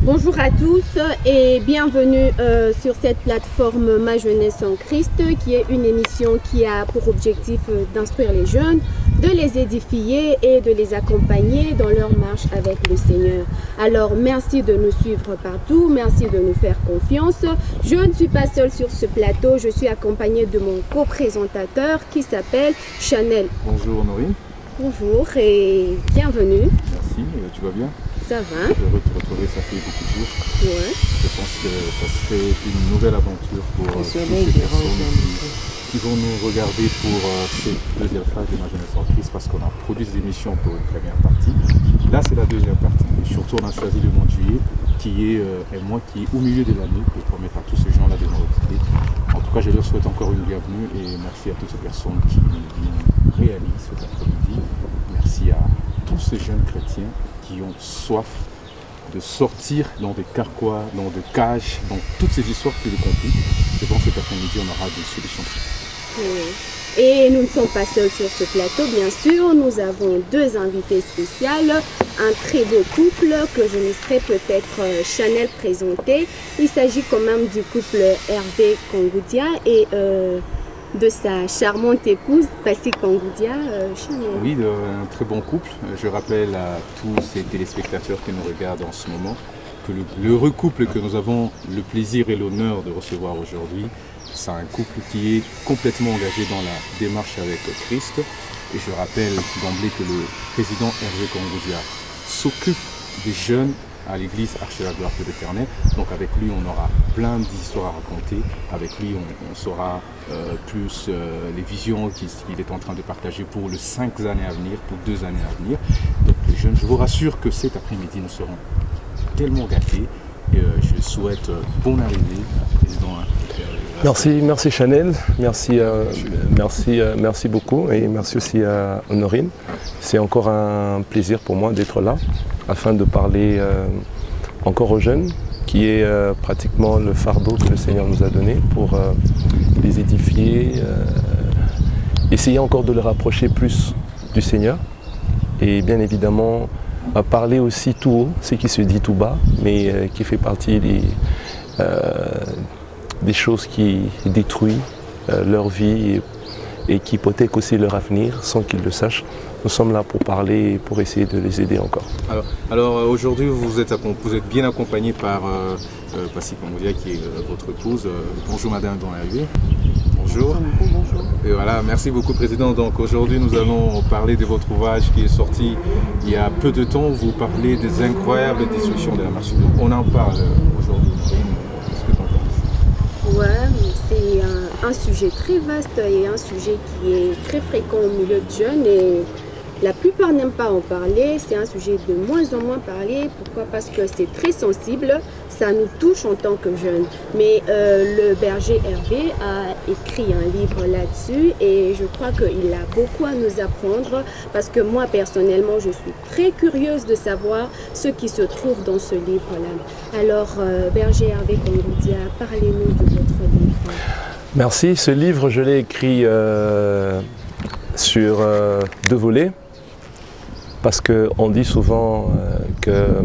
Bonjour à tous et bienvenue sur cette plateforme Ma Jeunesse en Christ, qui est une émission qui a pour objectif d'instruire les jeunes, de les édifier et de les accompagner dans leur marche avec le Seigneur. Alors merci de nous suivre partout, merci de nous faire confiance. Je ne suis pas seule sur ce plateau, je suis accompagnée de mon co-présentateur qui s'appelle Chanel. Bonjour Honorine. Bonjour et bienvenue. Merci, tu vas bien? Ça va? Heureux de te retrouver, ça fait beaucoup de jours. Ouais. Je pense que ça serait une nouvelle aventure pour toutes ces personnes qui vont nous regarder pour cette deuxième phase de Ma Jeunesse en Christ, parce qu'on a produit des émissions pour une première partie. Là, c'est la deuxième partie. Et surtout, on a choisi le mois de juillet, qui est un mois qui est au milieu de l'année, pour permettre à tous ces gens-là de nous retrouver. En tout cas, je leur souhaite encore une bienvenue et merci à toutes ces personnes qui réalisent cet après-midi. Merci à tous ces jeunes chrétiens qui ont soif de sortir dans des carquois, dans des cages, dans toutes ces histoires qui les compliquent. Je pense que cet après-midi, on aura des solutions. Oui. Et nous ne sommes pas seuls sur ce plateau, bien sûr. Nous avons deux invités spéciaux, un très beau couple que je laisserai peut-être Chanel présenter. Il s'agit quand même du couple Hervé Kongoudia et de sa charmante épouse, Passy Kongoudia, Chanel. Oui, un très bon couple. Je rappelle à tous ces téléspectateurs qui nous regardent en ce moment que l'heureux couple que nous avons le plaisir et l'honneur de recevoir aujourd'hui, c'est un couple qui est complètement engagé dans la démarche avec Christ. Et je rappelle d'emblée que le président Hervé Kongoudia s'occupe des jeunes à l'église Arche de la Gloire de l'Éternel. Donc avec lui, on aura plein d'histoires à raconter. Avec lui, on saura plus les visions qu'il est en train de partager pour les 5 années à venir, pour 2 années à venir. Donc les jeunes, je vous rassure que cet après-midi, nous serons tellement gâtés. Et je souhaite bonne arrivée à président. Merci Chanel, merci beaucoup et merci aussi à Honorine. C'est encore un plaisir pour moi d'être là afin de parler encore aux jeunes, qui est pratiquement le fardeau que le Seigneur nous a donné pour les édifier, essayer encore de les rapprocher plus du Seigneur et bien évidemment parler aussi tout haut, ce qui se dit tout bas, mais qui fait partie des choses qui détruisent leur vie et qui hypothèquent aussi leur avenir sans qu'ils le sachent. Nous sommes là pour parler et pour essayer de les aider encore. Alors aujourd'hui, vous êtes bien accompagné par Passy Kongoudia qui est votre épouse. Bonjour madame dans la vie. Bonjour. Bonjour. Et voilà, merci beaucoup président. Donc aujourd'hui nous allons parler de votre ouvrage qui est sorti il y a peu de temps. Vous parlez des incroyables destructions de la marche. On en parle aujourd'hui. Qu'est-ce que tu en penses? Ouais, c'est un sujet très vaste et un sujet qui est très fréquent au milieu de jeunes et la plupart n'aiment pas en parler. C'est un sujet de moins en moins parlé. Pourquoi? Parce que c'est très sensible, ça nous touche en tant que jeunes. Mais le berger Hervé a écrit un livre là-dessus et je crois qu'il a beaucoup à nous apprendre parce que moi personnellement je suis très curieuse de savoir ce qui se trouve dans ce livre-là. Alors berger Hervé Kongoudia, parlez-nous de votre livre. Merci. Ce livre, je l'ai écrit sur 2 volets. Parce qu'on dit souvent que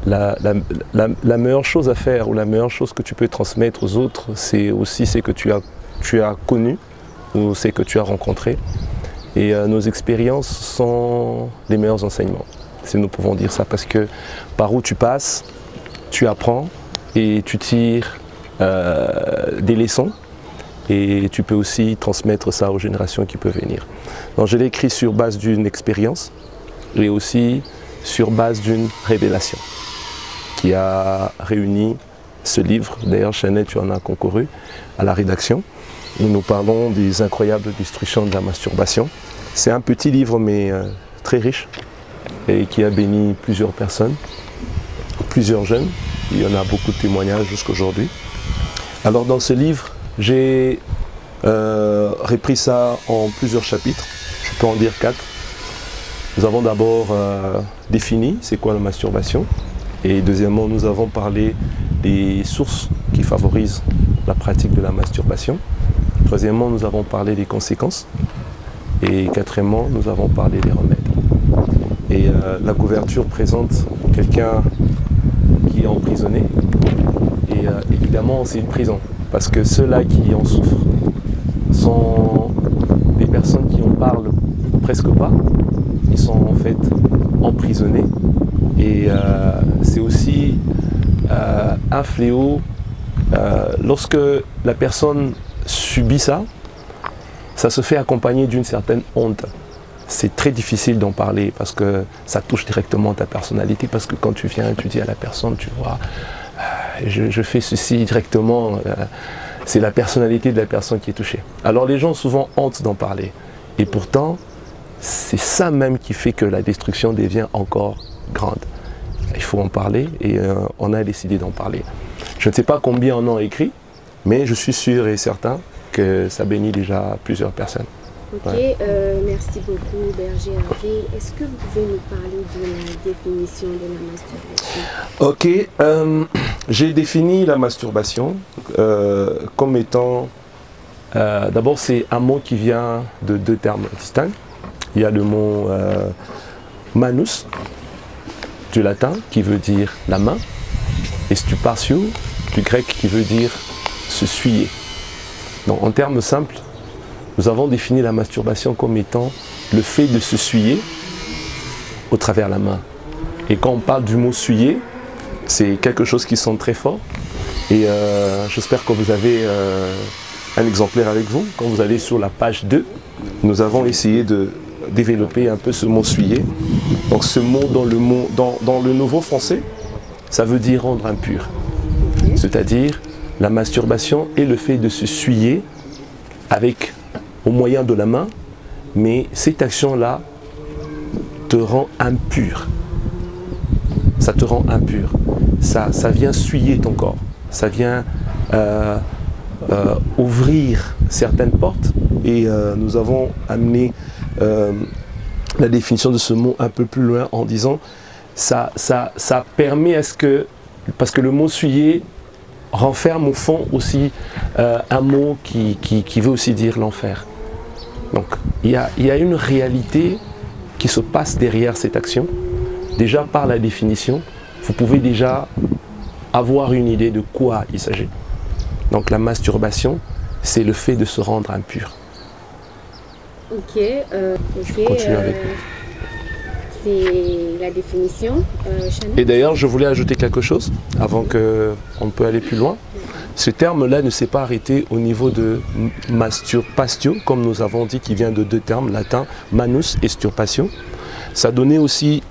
la meilleure chose à faire ou la meilleure chose que tu peux transmettre aux autres, c'est aussi ce que tu as connu ou ce que tu as rencontré. Et nos expériences sont les meilleurs enseignements, si nous pouvons dire ça, parce que par où tu passes, tu apprends et tu tires des leçons. Et tu peux aussi transmettre ça aux générations qui peuvent venir. Donc je l'ai écrit sur base d'une expérience et aussi sur base d'une révélation qui a réuni ce livre. D'ailleurs, Chanel, tu en as concouru à la rédaction. Nous parlons des incroyables destructions de la masturbation. C'est un petit livre mais très riche et qui a béni plusieurs personnes, plusieurs jeunes. Il y en a beaucoup de témoignages jusqu'à aujourd'hui. Alors dans ce livre, j'ai repris ça en plusieurs chapitres, je peux en dire 4. Nous avons d'abord défini c'est quoi la masturbation et deuxièmement nous avons parlé des sources qui favorisent la pratique de la masturbation. Troisièmement nous avons parlé des conséquences et quatrièmement nous avons parlé des remèdes. Et la couverture présente quelqu'un qui est emprisonné. Et évidemment, c'est une prison. Parce que ceux-là qui en souffrent sont des personnes qui en parlent presque pas. Ils sont en fait emprisonnés. Et c'est aussi un fléau. Lorsque la personne subit ça, ça se fait accompagner d'une certaine honte. C'est très difficile d'en parler parce que ça touche directement ta personnalité. Parce que quand tu viens, tu dis à la personne, tu vois, je fais ceci directement, c'est la personnalité de la personne qui est touchée. Alors les gens ont souvent honte d'en parler. Et pourtant, c'est ça même qui fait que la destruction devient encore grande. Il faut en parler et on a décidé d'en parler. Je ne sais pas combien on en a écrit, mais je suis sûr et certain que ça bénit déjà plusieurs personnes. Ok, Ouais. merci beaucoup Berger Hervé. Est-ce que vous pouvez nous parler de la définition de la masturbation? Ok, j'ai défini la masturbation comme étant, d'abord c'est un mot qui vient de deux termes distincts. Il y a le mot manus, du latin, qui veut dire la main, et stupatio, du grec, qui veut dire se suyer. Donc en termes simples, nous avons défini la masturbation comme étant le fait de se suyer au travers la main. Et quand on parle du mot suyer, c'est quelque chose qui sonne très fort. Et j'espère que vous avez un exemplaire avec vous. Quand vous allez sur la page 2, nous avons essayé de développer un peu ce mot suyer. Donc ce mot dans le nouveau français, ça veut dire rendre impur. C'est-à-dire la masturbation est le fait de se suyer avec au moyen de la main, mais cette action-là te rend impur. Ça te rend impur. Ça vient suyer ton corps. Ça vient ouvrir certaines portes. Et nous avons amené la définition de ce mot un peu plus loin en disant ça permet à ce que, parce que le mot suyer renferme au fond aussi un mot qui veut aussi dire l'enfer. Donc il y a une réalité qui se passe derrière cette action. Déjà par la définition, vous pouvez déjà avoir une idée de quoi il s'agit. Donc la masturbation, c'est le fait de se rendre impur. Ok, Continue avec. C'est la définition. Chanel. Et d'ailleurs, je voulais ajouter quelque chose avant qu'on peut aller plus loin. Ce terme-là ne s'est pas arrêté au niveau de masturbatio, comme nous avons dit, qui vient de deux termes latins, manus et sturpatio. Ça donnait aussi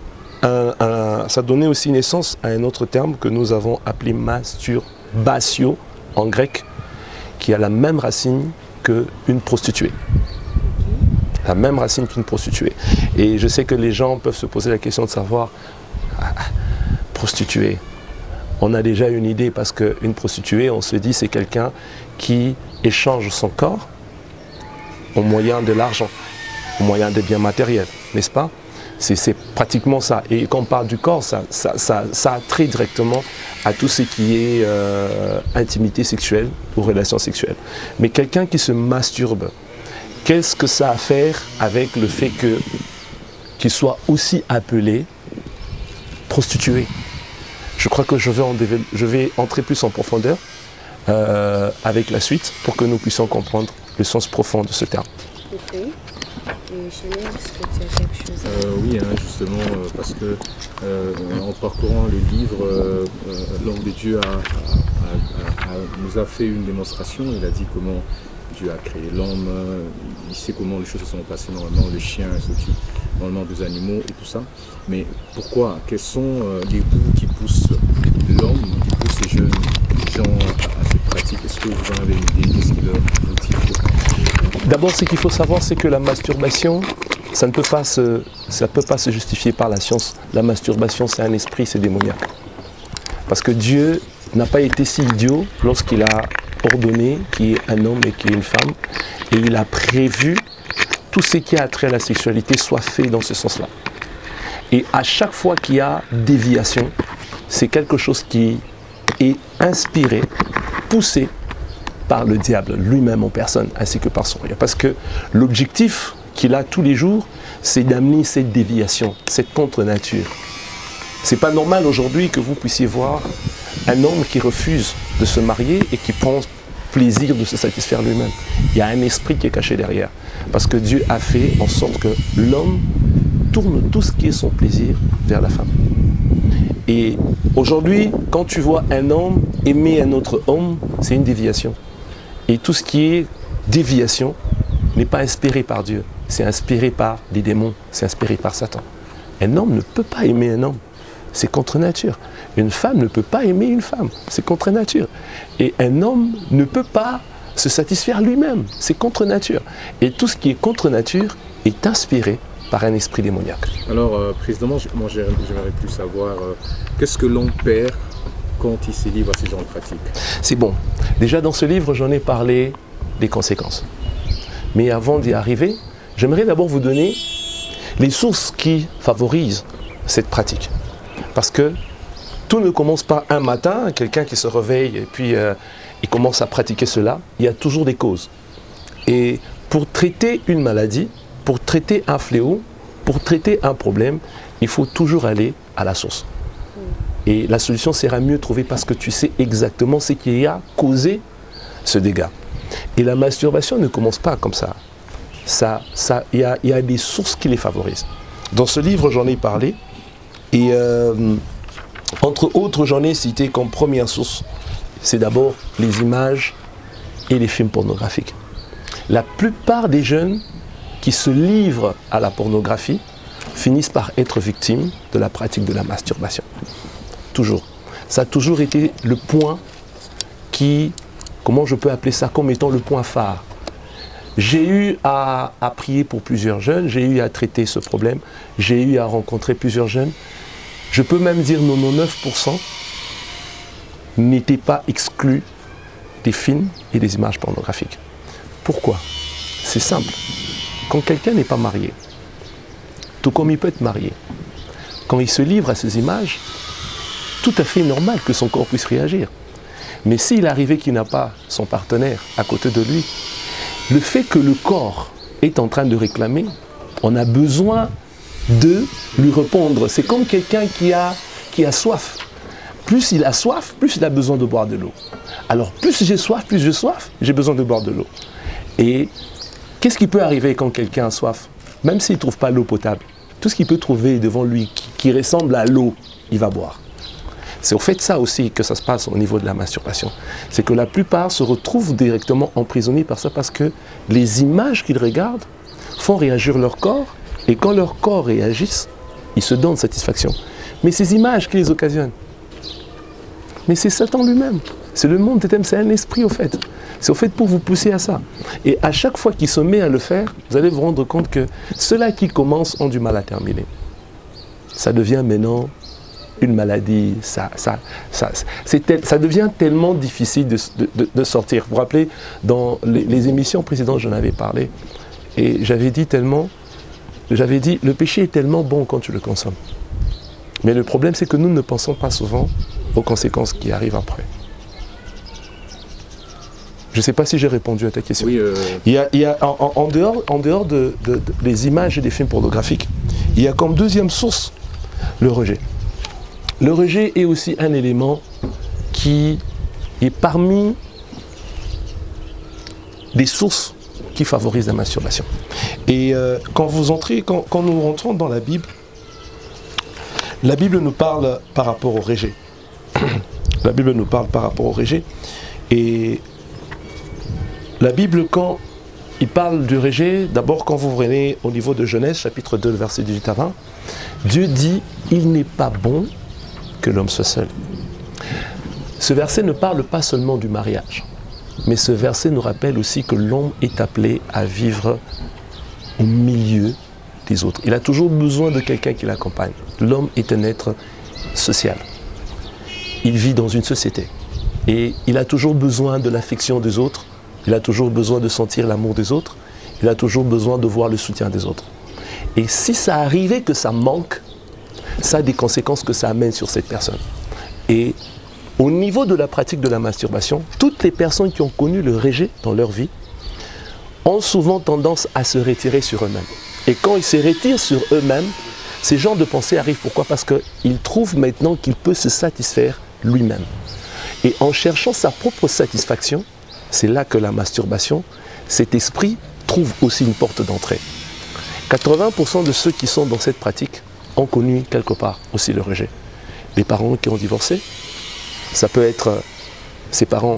naissance à un autre terme que nous avons appelé masturbatio en grec, qui a la même racine qu'une prostituée. La même racine qu'une prostituée. Et je sais que les gens peuvent se poser la question de savoir, prostituée, on a déjà une idée parce qu'une prostituée, on se dit, c'est quelqu'un qui échange son corps au moyen de l'argent, au moyen des biens matériels, n'est-ce pas? C'est pratiquement ça. Et quand on parle du corps, ça a trait directement à tout ce qui est intimité sexuelle ou relation sexuelle. Mais quelqu'un qui se masturbe, qu'est-ce que ça a à faire avec le fait qu'il soit aussi appelé prostituée? Je crois que je vais entrer plus en profondeur avec la suite pour que nous puissions comprendre le sens profond de ce terme. Ok. Et Chanel, est-ce que tu as quelque chose à dire? Oui, justement, parce que en parcourant le livre, l'homme de Dieu nous a fait une démonstration. Il a dit comment Dieu a créé l'homme, il sait comment les choses se sont passées normalement, le chien s'occupe normalement des animaux et tout ça. Mais pourquoi? Quels sont les goûts qui poussent l'homme, qui poussent ces jeunes gens à cette pratique? Est-ce que vous en avez une idée? Qu'est-ce qui leur motive? D'abord, ce qu'il faut savoir, c'est que la masturbation, ça ne peut pas se justifier par la science. La masturbation, c'est un esprit, c'est démoniaque. Parce que Dieu n'a pas été si idiot lorsqu'il a ordonné qu'il y ait un homme et qu'il y ait une femme, et il a prévu tout ce qui a trait à la sexualité soit fait dans ce sens-là. Et à chaque fois qu'il y a déviation, c'est quelque chose qui est inspiré, poussé par le diable lui-même en personne, ainsi que par son rien. Parce que l'objectif qu'il a tous les jours, c'est d'amener cette déviation, cette contre-nature. C'est pas normal aujourd'hui que vous puissiez voir un homme qui refuse de se marier et qui prend plaisir de se satisfaire lui-même. Il y a un esprit qui est caché derrière. Parce que Dieu a fait en sorte que l'homme tourne tout ce qui est son plaisir vers la femme. Et aujourd'hui, quand tu vois un homme aimer un autre homme, c'est une déviation. Et tout ce qui est déviation n'est pas inspiré par Dieu. C'est inspiré par des démons, c'est inspiré par Satan. Un homme ne peut pas aimer un homme. C'est contre nature. Une femme ne peut pas aimer une femme. C'est contre nature. Et un homme ne peut pas se satisfaire lui-même. C'est contre nature. Et tout ce qui est contre nature est inspiré par un esprit démoniaque. Alors, Président, moi j'aimerais plus savoir qu'est-ce que l'on perd quand il se livre à ce genre de pratiques. C'est bon. Déjà dans ce livre, j'en ai parlé des conséquences. Mais avant d'y arriver, j'aimerais d'abord vous donner les sources qui favorisent cette pratique. Parce que tout ne commence pas un matin, quelqu'un qui se réveille et puis il commence à pratiquer cela. Il y a toujours des causes. Et pour traiter une maladie, pour traiter un fléau, pour traiter un problème, il faut toujours aller à la source. Et la solution sera mieux trouvée parce que tu sais exactement ce qui a causé ce dégât. Et la masturbation ne commence pas comme ça. Il y a des sources qui les favorisent. Dans ce livre, j'en ai parlé. Et entre autres, j'en ai cité comme première source, c'est d'abord les images et les films pornographiques. La plupart des jeunes qui se livrent à la pornographie finissent par être victimes de la pratique de la masturbation. Toujours. Ça a toujours été le point qui, comment je peux appeler ça, comme étant le point phare. J'ai eu à prier pour plusieurs jeunes, j'ai eu à traiter ce problème, j'ai eu à rencontrer plusieurs jeunes. Je peux même dire 99% n'étaient pas exclus des films et des images pornographiques. Pourquoi? C'est simple. Quand quelqu'un n'est pas marié, tout comme il peut être marié, quand il se livre à ces images, tout à fait normal que son corps puisse réagir. Mais s'il arrivait qu'il n'a pas son partenaire à côté de lui, le fait que le corps est en train de réclamer, on a besoin de lui répondre. C'est comme quelqu'un qui a soif. Plus il a soif, plus il a besoin de boire de l'eau. Alors plus j'ai soif, j'ai besoin de boire de l'eau. Et qu'est-ce qui peut arriver quand quelqu'un a soif? Même s'il ne trouve pas l'eau potable, tout ce qu'il peut trouver devant lui qui ressemble à l'eau, il va boire. C'est au fait ça aussi que ça se passe au niveau de la masturbation. C'est que la plupart se retrouvent directement emprisonnés par ça parce que les images qu'ils regardent font réagir leur corps et quand leur corps réagisse, ils se donnent satisfaction. Mais ces images qui les occasionnent, mais c'est Satan lui-même. C'est le monde des thèmes, c'est un esprit au fait. C'est au fait pour vous pousser à ça. Et à chaque fois qu'il se met à le faire, vous allez vous rendre compte que ceux-là qui commencent ont du mal à terminer. Ça devient maintenant une maladie, ça devient tellement difficile de sortir. Vous vous rappelez, dans les émissions précédentes, j'en avais parlé. Et j'avais dit, le péché est tellement bon quand tu le consommes. Mais le problème, c'est que nous ne pensons pas souvent aux conséquences qui arrivent après. Je ne sais pas si j'ai répondu à ta question. Oui, il y a en dehors des images et des films pornographiques, il y a comme deuxième source le rejet. Le rejet est aussi un élément qui est parmi les sources qui favorisent la masturbation. Et quand nous rentrons dans la Bible nous parle par rapport au rejet. La Bible nous parle par rapport au rejet. Et la Bible, quand il parle du rejet, d'abord quand vous venez au niveau de Genèse, chapitre 2, verset 18 à 20, Dieu dit « Il n'est pas bon que l'homme soit seul ». Ce verset ne parle pas seulement du mariage, mais ce verset nous rappelle aussi que l'homme est appelé à vivre au milieu des autres. Il a toujours besoin de quelqu'un qui l'accompagne. L'homme est un être social. Il vit dans une société et il a toujours besoin de l'affection des autres. Il a toujours besoin de sentir l'amour des autres. Il a toujours besoin de voir le soutien des autres. Et si ça arrivait que ça manque, ça a des conséquences que ça amène sur cette personne. Et au niveau de la pratique de la masturbation, toutes les personnes qui ont connu le rejet dans leur vie ont souvent tendance à se retirer sur eux-mêmes. Et quand ils se retirent sur eux-mêmes, Ces genres de pensées arrivent pourquoi? Parce qu'il trouve maintenant qu'il peut se satisfaire lui-même. Et en cherchant sa propre satisfaction, c'est là que la masturbation, cet esprit, trouve aussi une porte d'entrée. 80% de ceux qui sont dans cette pratique ont connu quelque part aussi le rejet. Les parents qui ont divorcé, ça peut être ses parents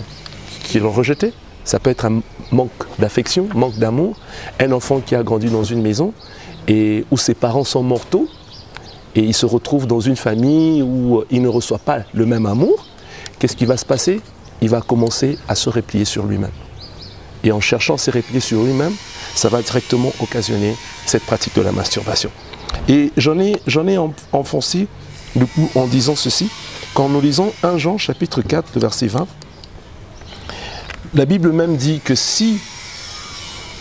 qui l'ont rejeté, ça peut être un manque d'affection, manque d'amour, un enfant qui a grandi dans une maison et où ses parents sont mortaux et il se retrouve dans une famille où il ne reçoit pas le même amour. Qu'est-ce qui va se passer? Il va commencer à se replier sur lui-même. Et en cherchant à se replier sur lui-même, ça va directement occasionner cette pratique de la masturbation. Et j'en ai enfoncé du coup en disant ceci. Quand nous lisons 1 Jean chapitre 4, le verset 20, la Bible même dit que si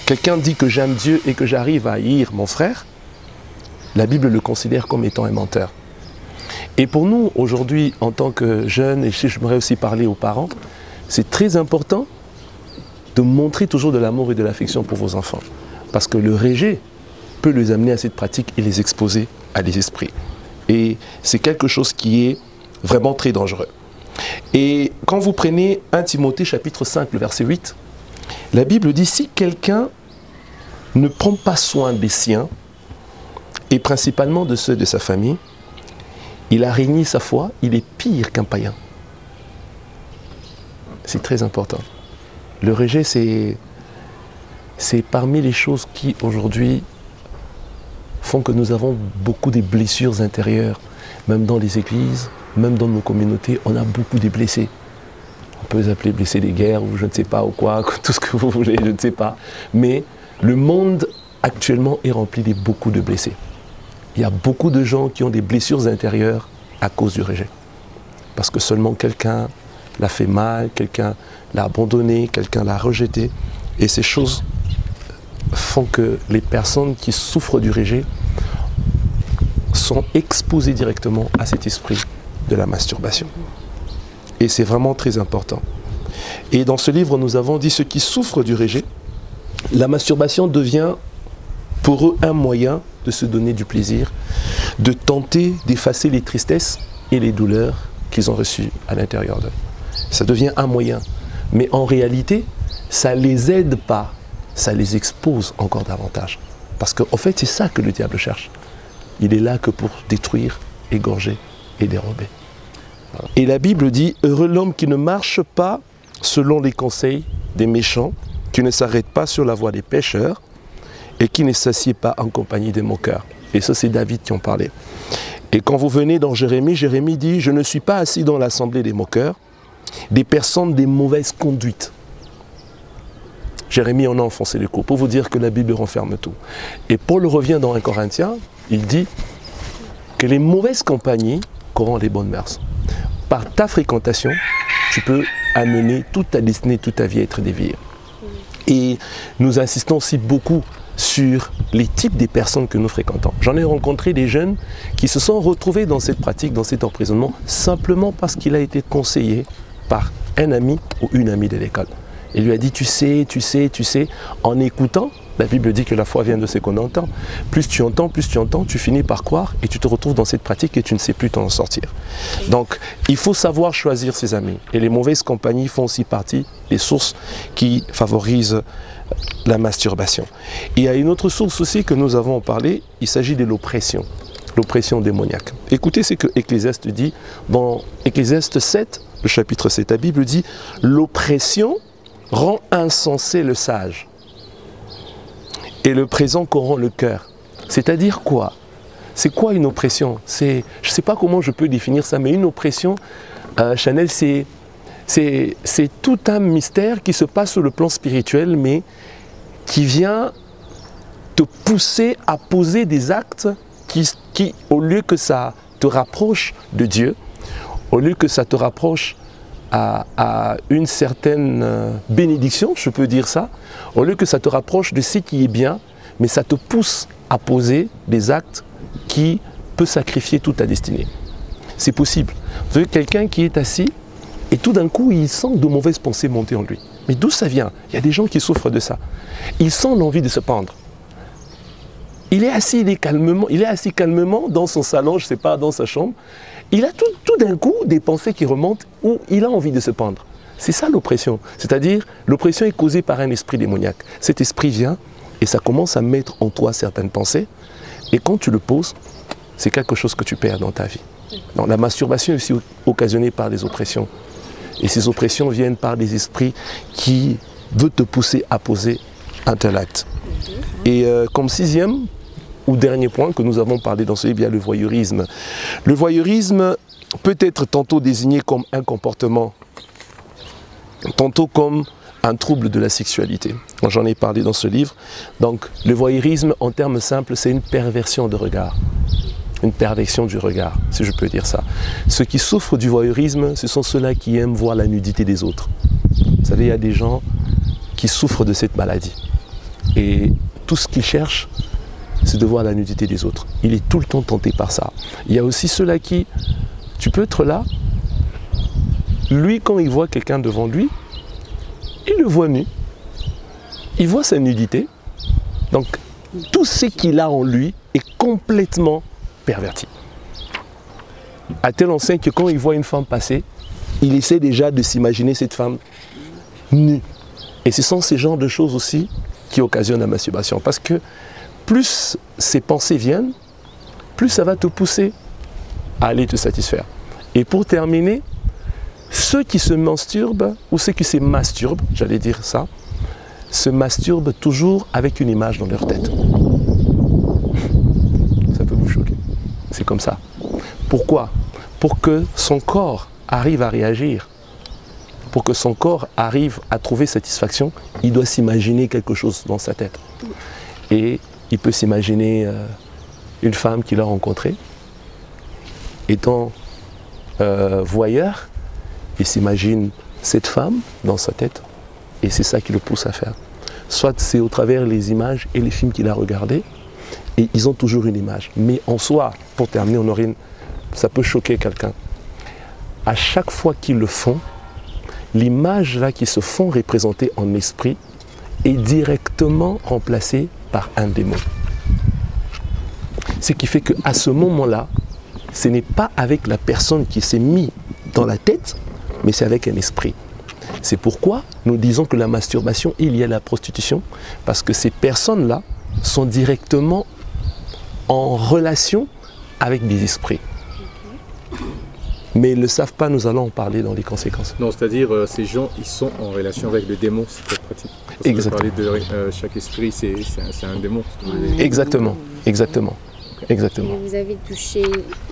quelqu'un dit que j'aime Dieu et que j'arrive à haïr mon frère, la Bible le considère comme étant un menteur. Et pour nous, aujourd'hui, en tant que jeunes, et j'aimerais aussi parler aux parents, c'est très important de montrer toujours de l'amour et de l'affection pour vos enfants. Parce que le rejet peut les amener à cette pratique et les exposer à des esprits. Et c'est quelque chose qui est vraiment très dangereux. Et quand vous prenez 1 Timothée chapitre 5, le verset 8, la Bible dit, si quelqu'un ne prend pas soin des siens, et principalement de ceux de sa famille, il a régné sa foi, il est pire qu'un païen. C'est très important. Le rejet, c'est parmi les choses qui, aujourd'hui, font que nous avons beaucoup de blessures intérieures. Même dans les églises, même dans nos communautés, on a beaucoup de blessés. On peut les appeler blessés des guerres, ou je ne sais pas, ou quoi, tout ce que vous voulez, je ne sais pas. Mais le monde, actuellement, est rempli de beaucoup de blessés. Il y a beaucoup de gens qui ont des blessures intérieures à cause du rejet. Parce que seulement quelqu'un l'a fait mal, quelqu'un l'a abandonné, quelqu'un l'a rejeté. Et ces choses font que les personnes qui souffrent du rejet sont exposées directement à cet esprit de la masturbation. Et c'est vraiment très important. Et dans ce livre, nous avons dit ceux qui souffrent du rejet, la masturbation devient pour eux un moyen de se donner du plaisir, de tenter d'effacer les tristesses et les douleurs qu'ils ont reçues à l'intérieur d'eux. Ça devient un moyen. Mais en réalité, ça ne les aide pas, ça les expose encore davantage. Parce qu'en fait, c'est ça que le diable cherche. Il est là que pour détruire, égorger et dérober. Et la Bible dit, heureux l'homme qui ne marche pas selon les conseils des méchants, qui ne s'arrête pas sur la voie des pécheurs, et qui ne s'assied pas en compagnie des moqueurs. Et ça, c'est David qui en parlait. Et quand vous venez dans Jérémie, Jérémie dit, je ne suis pas assis dans l'assemblée des moqueurs, des personnes des mauvaises conduites. Jérémie en a enfoncé le clou, pour vous dire que la Bible renferme tout. Et Paul revient dans 1 Corinthiens, il dit que les mauvaises compagnies corrompent les bonnes mœurs. Par ta fréquentation, tu peux amener toute ta destinée, toute ta vie à être déviée. Et nous insistons aussi beaucoup sur les types des personnes que nous fréquentons. J'en ai rencontré des jeunes qui se sont retrouvés dans cette pratique, dans cet emprisonnement, simplement parce qu'il a été conseillé par un ami ou une amie de l'école. Il lui a dit, tu sais, en écoutant, la Bible dit que la foi vient de ce qu'on entend. Plus tu entends, tu finis par croire et tu te retrouves dans cette pratique et tu ne sais plus t'en sortir. Donc, il faut savoir choisir ses amis. Et les mauvaises compagnies font aussi partie des sources qui favorisent la masturbation. Et il y a une autre source aussi que nous avons parlé, il s'agit de l'oppression démoniaque. Écoutez ce que Ecclésiaste dit dans Ecclésiaste 7, le chapitre 7, la Bible dit « L'oppression rend insensé le sage, et le présent corrompt le cœur. » C'est-à-dire quoi? C'est quoi une oppression? Je ne sais pas comment je peux définir ça, mais une oppression, Chanel, c'est tout un mystère qui se passe sur le plan spirituel, mais qui vient te pousser à poser des actes qui, au lieu que ça te rapproche de Dieu, au lieu que ça te rapproche à une certaine bénédiction, je peux dire ça, au lieu que ça te rapproche de ce qui est bien, mais ça te pousse à poser des actes qui peuvent sacrifier toute ta destinée. C'est possible. Vous voyez quelqu'un qui est assis et tout d'un coup, il sent de mauvaises pensées monter en lui. Mais d'où ça vient? Il y a des gens qui souffrent de ça. Ils sentent l'envie de se pendre. il est assis calmement dans son salon, je ne sais pas, dans sa chambre. Il a tout d'un coup des pensées qui remontent où il a envie de se pendre. C'est ça l'oppression. C'est-à-dire, l'oppression est causée par un esprit démoniaque. Cet esprit vient et ça commence à mettre en toi certaines pensées. Et quand tu le poses, c'est quelque chose que tu perds dans ta vie. Donc, la masturbation est aussi occasionnée par des oppressions. Et ces oppressions viennent par des esprits qui veulent te pousser à poser un tel acte. Et comme sixième ou dernier point que nous avons parlé dans ce livre, il y a le voyeurisme. Le voyeurisme peut être tantôt désigné comme un comportement, tantôt comme un trouble de la sexualité. J'en ai parlé dans ce livre. Donc le voyeurisme, en termes simples, c'est une perversion de regard. Une perversion du regard, si je peux dire ça. Ceux qui souffrent du voyeurisme, ce sont ceux-là qui aiment voir la nudité des autres. Vous savez, il y a des gens qui souffrent de cette maladie. Et tout ce qu'ils cherchent, c'est de voir la nudité des autres. Il est tout le temps tenté par ça. Il y a aussi ceux-là qui, tu peux être là, lui quand il voit quelqu'un devant lui, il le voit nu, il voit sa nudité, donc tout ce qu'il a en lui est complètement perverti. À tel enseigne que quand il voit une femme passer, il essaie déjà de s'imaginer cette femme nue. Et ce sont ces genres de choses aussi qui occasionnent la masturbation. Parce que plus ces pensées viennent, plus ça va te pousser à aller te satisfaire. Et pour terminer, ceux qui se masturbent, ou ceux qui se masturbent, j'allais dire ça, se masturbent toujours avec une image dans leur tête. Ça peut vous choquer. C'est comme ça. Pourquoi? Pour que son corps arrive à réagir, pour que son corps arrive à trouver satisfaction, il doit s'imaginer quelque chose dans sa tête. Et il peut s'imaginer une femme qu'il a rencontrée, étant voyeur, il s'imagine cette femme dans sa tête, et c'est ça qui le pousse à faire. Soit c'est au travers les images et les films qu'il a regardés, et ils ont toujours une image. Mais en soi, pour terminer, ça peut choquer quelqu'un. À chaque fois qu'ils le font, l'image là qu'ils se font représenter en esprit est directement remplacée par un démon. Ce qui fait qu'à ce moment-là, ce n'est pas avec la personne qui s'est mise dans la tête, mais c'est avec un esprit. C'est pourquoi nous disons que la masturbation est liée à la prostitution, parce que ces personnes-là sont directement en relation avec des esprits. Mais ils ne le savent pas, nous allons en parler dans les conséquences. Non, c'est-à-dire ces gens, ils sont en relation avec le démon, c'est cette pratique. Parce exactement. Que parler de chaque esprit, c'est un démon. Exactement, exactement. Okay. Exactement. Et vous avez touché,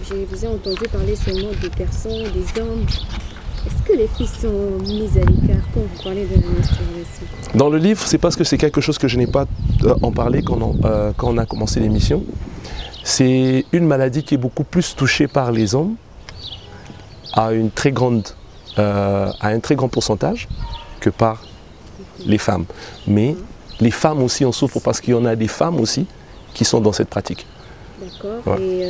je vous ai entendu parler seulement des personnes, des hommes. Est-ce que les filles sont mises à l'écart quand vous parlez de la masturbation? Dans le livre, c'est parce que c'est quelque chose que je n'ai pas en parlé quand on a commencé l'émission. C'est une maladie qui est beaucoup plus touchée par les hommes à un très grand pourcentage que par les femmes. Mais les femmes aussi en souffrent parce qu'il y en a des femmes aussi qui sont dans cette pratique. D'accord. Ouais. Et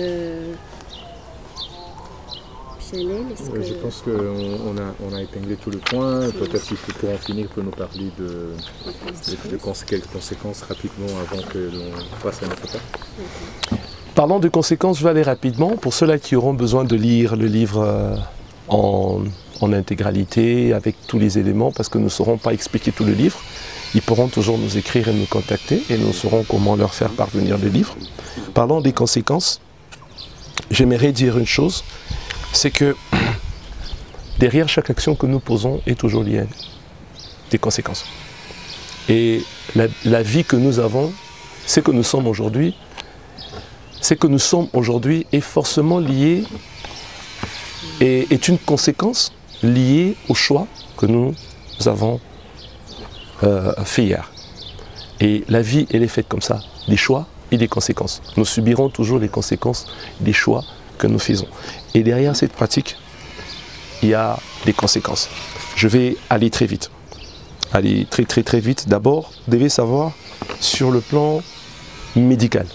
Chanel, est-ce que... Je pense qu'on a épinglé tout le point. Peut-être qu'il faut pour en finir, pour nous parler de quelques conséquences rapidement avant que l'on passe à notre étape. Parlant de conséquences, je vais aller rapidement. Pour ceux-là qui auront besoin de lire le livre en intégralité, avec tous les éléments, parce que nous ne saurons pas expliquer tout le livre, ils pourront toujours nous écrire et nous contacter, et nous saurons comment leur faire parvenir le livre. Parlant des conséquences, j'aimerais dire une chose, c'est que derrière chaque action que nous posons est toujours liée à des conséquences. Et la vie que nous avons, ce que nous sommes aujourd'hui, est forcément lié et est une conséquence liée au choix que nous avons fait hier. Et la vie, elle est faite comme ça, des choix et des conséquences. Nous subirons toujours les conséquences des choix que nous faisons. Et derrière cette pratique, il y a des conséquences. Je vais aller très vite. Aller très vite. D'abord, vous devez savoir sur le plan médical.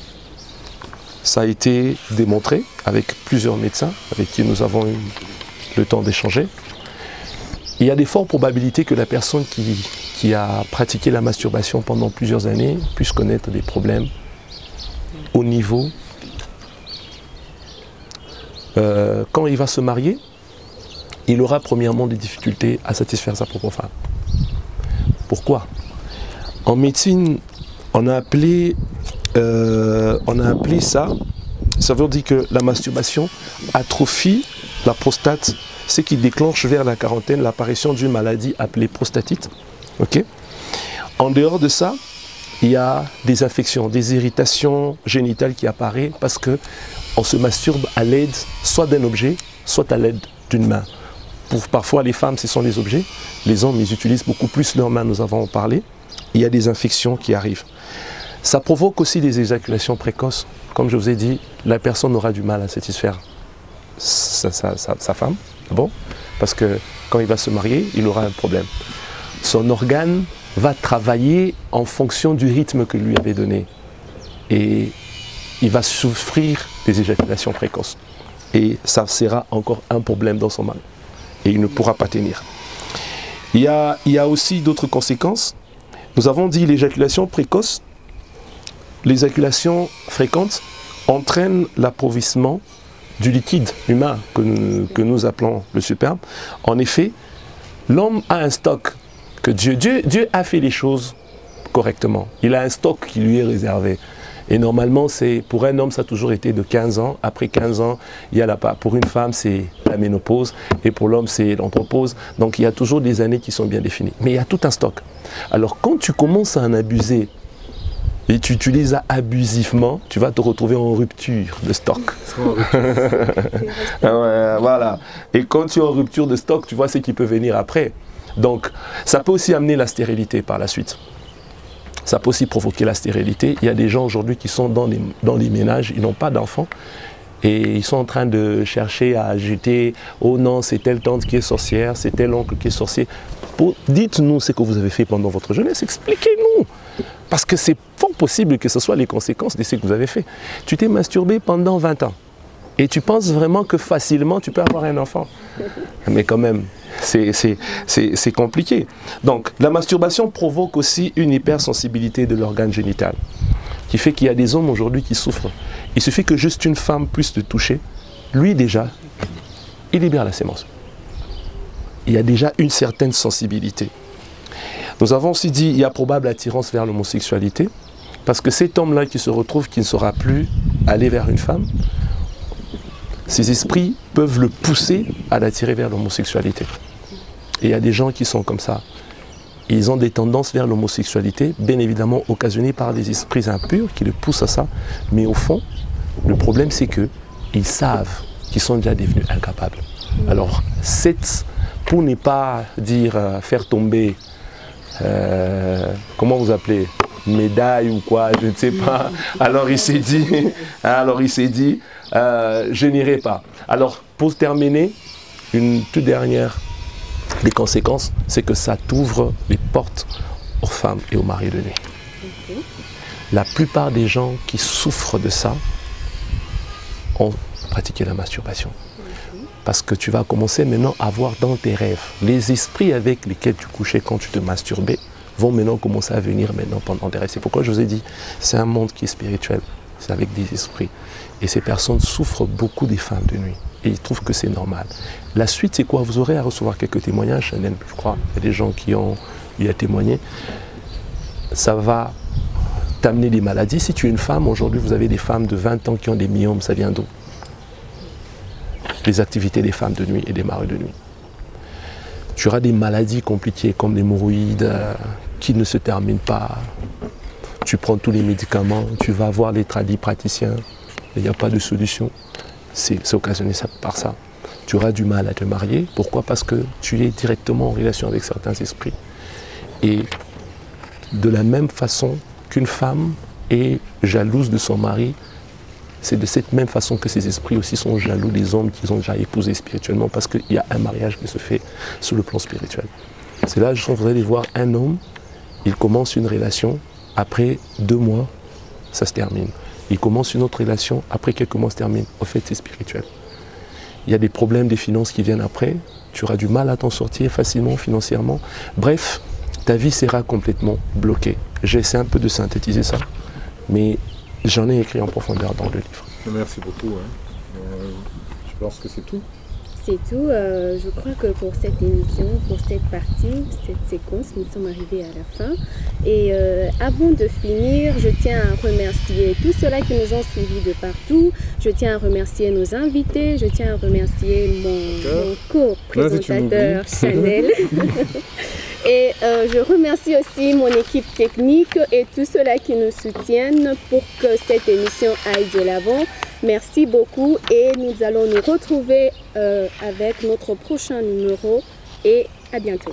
Ça a été démontré avec plusieurs médecins avec qui nous avons eu le temps d'échanger. Il y a des fortes probabilités que la personne qui a pratiqué la masturbation pendant plusieurs années puisse connaître des problèmes au niveau, quand il va se marier, il aura premièrement des difficultés à satisfaire sa propre femme. Pourquoi? En médecine, on a appelé ça veut dire que la masturbation atrophie la prostate, ce qui déclenche vers la quarantaine l'apparition d'une maladie appelée prostatite. Okay? En dehors de ça, il y a des infections, des irritations génitales qui apparaissent parce qu'on se masturbe à l'aide soit d'un objet, soit à l'aide d'une main. Pour parfois les femmes, ce sont les objets. Les hommes, ils utilisent beaucoup plus leurs mains, nous avons parlé. Il y a des infections qui arrivent. Ça provoque aussi des éjaculations précoces. Comme je vous ai dit, la personne aura du mal à satisfaire sa femme, bon, parce que quand il va se marier, il aura un problème. Son organe va travailler en fonction du rythme que lui avait donné. Et il va souffrir des éjaculations précoces. Et ça sera encore un problème dans son mari. Et il ne pourra pas tenir. Il y a aussi d'autres conséquences. Nous avons dit l'éjaculation précoce, l'éjaculation fréquente entraîne l'appauvrissement du liquide humain que nous appelons le sperme. En effet, l'homme a un stock que Dieu a fait les choses correctement. Il a un stock qui lui est réservé. Et normalement, pour un homme, ça a toujours été de 15 ans. Après 15 ans, pour une femme, c'est la ménopause. Et pour l'homme, c'est l'andropause. Donc, il y a toujours des années qui sont bien définies. Mais il y a tout un stock. Alors, quand tu commences à en abuser, et tu utilises ça abusivement, tu vas te retrouver en rupture de stock. Voilà. Et quand tu es en rupture de stock, tu vois ce qui peut venir après. Donc, ça peut aussi amener la stérilité par la suite. Ça peut aussi provoquer la stérilité. Il y a des gens aujourd'hui qui sont dans les ménages, ils n'ont pas d'enfants. Et ils sont en train de chercher à jeter « Oh non, c'est telle tante qui est sorcière, c'est tel oncle qui est sorcier ». Dites-nous ce que vous avez fait pendant votre jeunesse, expliquez-nous. Parce que c'est fort possible que ce soit les conséquences de ce que vous avez fait. Tu t'es masturbé pendant 20 ans. Et tu penses vraiment que facilement tu peux avoir un enfant. Mais quand même, c'est compliqué. Donc, la masturbation provoque aussi une hypersensibilité de l'organe génital. Qui fait qu'il y a des hommes aujourd'hui qui souffrent. Il suffit que juste une femme puisse le toucher. Lui déjà, il libère la sémence. Il y a déjà une certaine sensibilité. Nous avons aussi dit qu'il y a probable attirance vers l'homosexualité. Parce que cet homme-là qui se retrouve, qui ne saura plus aller vers une femme, ces esprits peuvent le pousser à l'attirer vers l'homosexualité. Et il y a des gens qui sont comme ça. Ils ont des tendances vers l'homosexualité, bien évidemment occasionnées par des esprits impurs qui le poussent à ça. Mais au fond, le problème c'est qu'ils savent qu'ils sont déjà devenus incapables. Alors, pour ne pas dire faire tomber, comment vous appelez, médaille ou quoi, je ne sais pas. Alors il s'est dit, je n'irai pas. Alors, pour terminer, une toute dernière des conséquences, c'est que ça t'ouvre les portes aux femmes et aux maris de nuit. La plupart des gens qui souffrent de ça ont pratiqué la masturbation. Parce que tu vas commencer maintenant à voir dans tes rêves. Les esprits avec lesquels tu couchais quand tu te masturbais vont maintenant commencer à venir maintenant pendant tes rêves. C'est pourquoi je vous ai dit, c'est un monde qui est spirituel. C'est avec des esprits. Et ces personnes souffrent beaucoup des femmes de nuit. Et ils trouvent que c'est normal. La suite, c'est quoi? Vous aurez à recevoir quelques témoignages, Chanel, je crois. Il y a des gens qui ont eu à témoigner. Ça va t'amener des maladies. Si tu es une femme, aujourd'hui, vous avez des femmes de 20 ans qui ont des myomes. Ça vient d'où? Les activités des femmes de nuit et des maris de nuit. Tu auras des maladies compliquées comme l'hémorroïde qui ne se terminent pas. Tu prends tous les médicaments, tu vas voir les praticiens. Il n'y a pas de solution. C'est occasionné par ça. Tu auras du mal à te marier. Pourquoi? Parce que tu es directement en relation avec certains esprits. Et de la même façon qu'une femme est jalouse de son mari, c'est de cette même façon que ces esprits aussi sont jaloux des hommes qu'ils ont déjà épousés spirituellement, parce qu'il y a un mariage qui se fait sur le plan spirituel. C'est là que vous allez voir un homme, il commence une relation, après 2 mois, ça se termine. Il commence une autre relation, après quelques mois, ça se termine. En fait, c'est spirituel. Il y a des problèmes des finances qui viennent après, tu auras du mal à t'en sortir facilement, financièrement. Bref, ta vie sera complètement bloquée. J'essaie un peu de synthétiser ça, mais J'en ai écrit en profondeur dans le livre. Merci beaucoup. Je pense que c'est tout. C'est tout. Je crois que pour cette émission, pour cette partie, cette séquence, nous sommes arrivés à la fin. Et avant de finir, je tiens à remercier tous ceux-là qui nous ont suivis de partout. Je tiens à remercier nos invités. Je tiens à remercier mon co-présentateur Chanel. Et je remercie aussi mon équipe technique et tous ceux-là qui nous soutiennent pour que cette émission aille de l'avant. Merci beaucoup et nous allons nous retrouver avec notre prochain numéro et à bientôt.